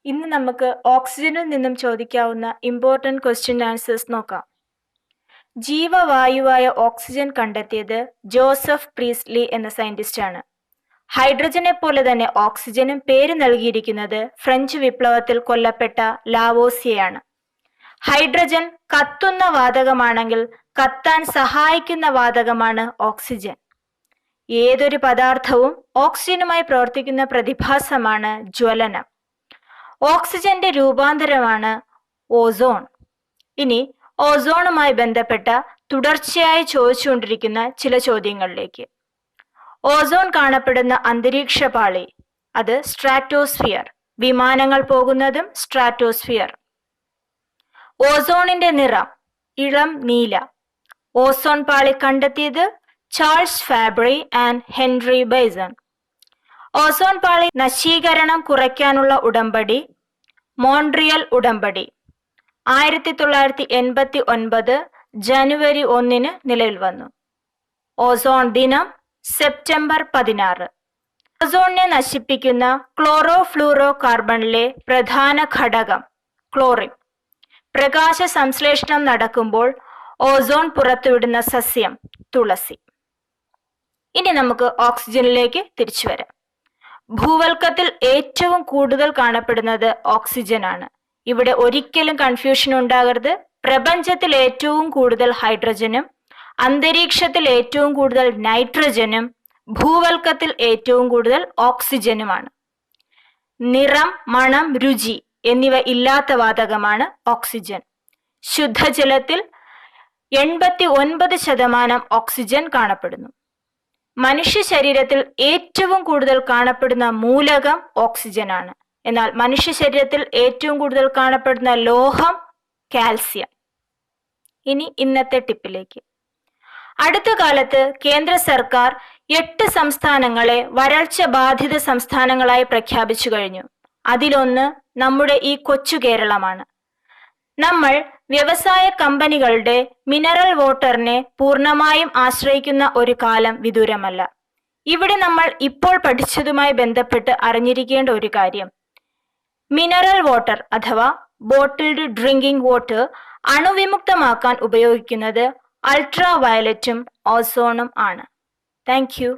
ഇന്ന് നമുക്ക് ഓക്സിജനിൽ നിന്നും ചോദിക്കാവുന്ന ഇമ്പോർട്ടൻറ്റ് ക്വസ്റ്റ്യൻ ആൻസേഴ്സ് നോക്കാം. ജീവവായുവായ ഓക്സിജൻ കണ്ടെത്തിയത് ജോസഫ് പ്രീസ്ലി എന്ന സയന്റിസ്റ്റാണ്. ഹൈഡ്രജനെ പോലെ തന്നെ ഓക്സിജനും പേര് നൽകിയിരിക്കുന്നത് ഫ്രഞ്ച് വിപ്ലവത്തിൽ കൊല്ലപ്പെട്ട ലാവോസിയയാണ്. ഹൈഡ്രജൻ കത്തുന്ന വാതകമാണെങ്കിൽ കത്താൻ സഹായിക്കുന്ന വാതകമാണ് ഓക്സിജൻ. ഏതൊരു പദാർത്ഥവും ഓക്സിജനുമായി പ്രവർത്തിക്കുന്ന പ്രതിഭാസമാണ് ജ്വലനം. ഓക്സിജന്റെ രൂപാന്തരമാണ് ഓസോൺ. ഇനി ഓസോണുമായി ബന്ധപ്പെട്ട തുടർച്ചയായി ചോദിച്ചുകൊണ്ടിരിക്കുന്ന ചില ചോദ്യങ്ങളിലേക്ക്. ഓസോൺ കാണപ്പെടുന്ന അന്തരീക്ഷ പാളി അത് സ്ട്രാറ്റോസ്ഫിയർ. വിമാനങ്ങൾ പോകുന്നതും സ്ട്രാറ്റോസ്ഫിയർ. ഓസോണിന്റെ നിറം ഇളം നീല. ഓസോൺ പാളി കണ്ടെത്തിയത് Charles Fabry and Henry bison. Ozone പാളി നശീകരണം കുറയ്ക്കാനുള്ള ഉടമ്പടി മോൺട്രിയൽ ഉടമ്പടി 1989 ജനുവരി 1 നിലവിൽ വന്നു. ഓസോൺ ദിനം സെപ്റ്റംബർ 16. ഓസോണിനെ നശിപ്പിക്കുന്ന ക്ലോറോ ഫ്ലൂറോ കാർബണിലെ പ്രധാന ഘടകം ക്ലോറിൻ. പ്രകാശ സംശ്ലേഷണം നടക്കുമ്പോൾ ഓസോൺ പുറത്തുവിടുന്ന സസ്യം തുളസി. ഇനി നമുക്ക് ഓക്സിജനിലേക്ക് തിരിച്ചു വരാം. ഭൂവൽക്കത്തിൽ ഏറ്റവും കൂടുതൽ കാണപ്പെടുന്നത് ഓക്സിജൻ ആണ്. ഇവിടെ ഒരിക്കലും കൺഫ്യൂഷൻ ഉണ്ടാകരുത്. പ്രപഞ്ചത്തിൽ ഏറ്റവും കൂടുതൽ ഹൈഡ്രജനും അന്തരീക്ഷത്തിൽ ഏറ്റവും കൂടുതൽ നൈട്രജനും ഭൂവൽക്കത്തിൽ ഏറ്റവും കൂടുതൽ ഓക്സിജനുമാണ്. നിറം, മണം, രുചി എന്നിവ ഇല്ലാത്ത വാതകമാണ് ഓക്സിജൻ. ശുദ്ധജലത്തിൽ 89% ഓക്സിജൻ കാണപ്പെടുന്നു. മനുഷ്യ ശരീരത്തിൽ ഏറ്റവും കൂടുതൽ കാണപ്പെടുന്ന മൂലകം ഓക്സിജനാണ്. എന്നാൽ മനുഷ്യ ശരീരത്തിൽ ഏറ്റവും കൂടുതൽ കാണപ്പെടുന്ന ലോഹം കാൽസ്യം. ഇനി ഇന്നത്തെ ടിപ്പിലേക്ക്. അടുത്ത കാലത്ത് കേന്ദ്ര സർക്കാർ 8 സംസ്ഥാനങ്ങളെ വരൾച്ച ബാധിത സംസ്ഥാനങ്ങളായി പ്രഖ്യാപിച്ചു കഴിഞ്ഞു. അതിലൊന്ന് നമ്മുടെ ഈ കൊച്ചു കേരളമാണ്. നമ്മൾ വ്യവസായ കമ്പനികളുടെ മിനറൽ വാട്ടറിനെ പൂർണ്ണമായും ആശ്രയിക്കുന്ന ഒരു കാലം വിദൂരമല്ല. ഇവിടെ നമ്മൾ ഇപ്പോൾ പഠിച്ചതുമായി ബന്ധപ്പെട്ട് അറിഞ്ഞിരിക്കേണ്ട ഒരു കാര്യം, മിനറൽ വാട്ടർ അഥവാ ബോട്ടിൽഡ് ഡ്രിങ്കിംഗ് വാട്ടർ അണുവിമുക്തമാക്കാൻ ഉപയോഗിക്കുന്നത് അൾട്രാ വയലറ്റും ഓസോണും ആണ്. Thank you.